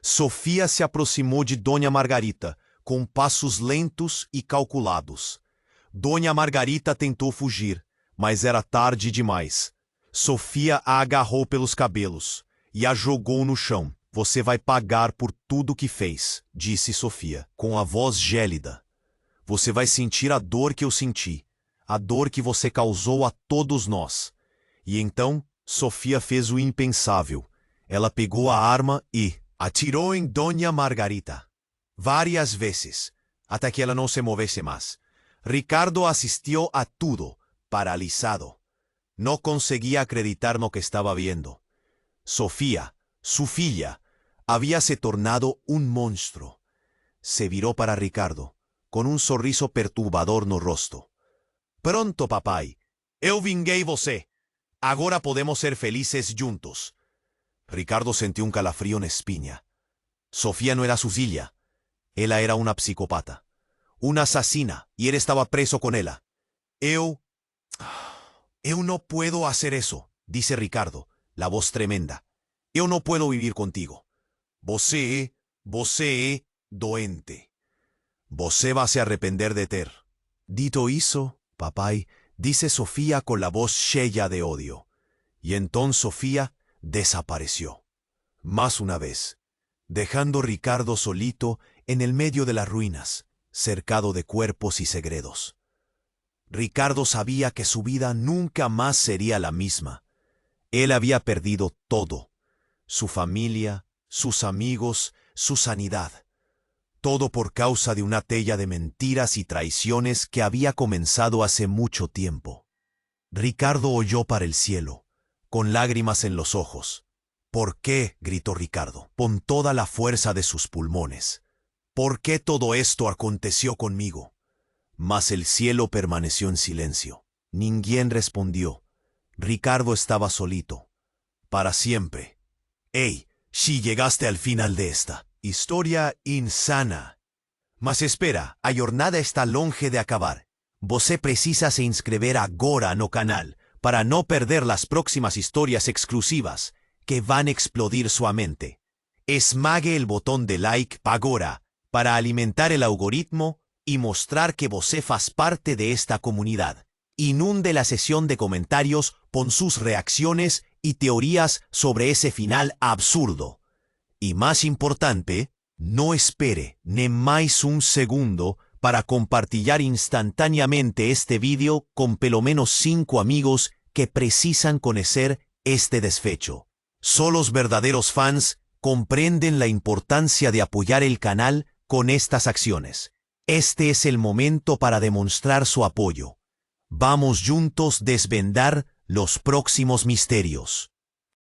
Sofia se aproximou de Doña Margarita, com passos lentos e calculados. Doña Margarita tentou fugir, mas era tarde demais. Sofia a agarrou pelos cabelos e a jogou no chão. «Você vai pagar por tudo que fez», disse Sofia, com a voz gélida. «Você vai sentir a dor que eu senti, a dor que você causou a todos nós». E então, Sofia fez o impensável. Ela pegou a arma e atirou em Doña Margarita. Várias vezes, até que ela não se movesse mais. Ricardo asistió a tudo, paralisado. No conseguía acreditar no que estaba viendo. Sofía, su filla, habíase tornado un monstruo. Se viró para Ricardo, con un sorriso perturbador no rosto. «Pronto, papai. Eu vinguei você. Agora podemos ser felices juntos». Ricardo sintió un calafrío en espina. Sofía no era su filla. Ella era una psicópata. Una asesina, y él estaba preso con ella. Eu no puedo hacer eso», dice Ricardo, la voz tremenda. «Eu no puedo vivir contigo. Você é doente. Você va a se arrepender de ter». «Dito isso, papai», dice Sofía con la voz llena de odio. Y entonces Sofía desapareció. Más una vez, dejando Ricardo solito en el medio de las ruinas, cercado de cuerpos y segredos. Ricardo sabía que su vida nunca más sería la misma. Él había perdido todo: su familia, sus amigos, su sanidad. Todo por causa de una tella de mentiras y traiciones que había comenzado hace mucho tiempo. Ricardo oyó para el cielo, con lágrimas en los ojos. «¿Por qué?», gritó Ricardo, con toda la fuerza de sus pulmones. «¿Por qué todo esto aconteció conmigo?». Mas el cielo permaneció en silencio. Ninguém respondió. Ricardo estaba solito. Para siempre. Hey, si llegaste al final de esta historia insana. Mas espera, a jornada está longe de acabar. Você precisa se inscrever agora no canal para no perder las próximas historias exclusivas que van a explodir su mente. Esmague el botón de like agora para alimentar el algoritmo y mostrar que você faz parte de esta comunidad. Inunde la sesión de comentarios con sus reacciones y teorías sobre ese final absurdo. Y más importante, no espere ni más un segundo para compartir instantáneamente este vídeo con pelo menos 5 amigos que precisan conocer este desfecho. Solo los verdaderos fans comprenden la importancia de apoyar el canal con estas acciones. Este es el momento para demostrar su apoyo. Vamos juntos desvendar los próximos misterios.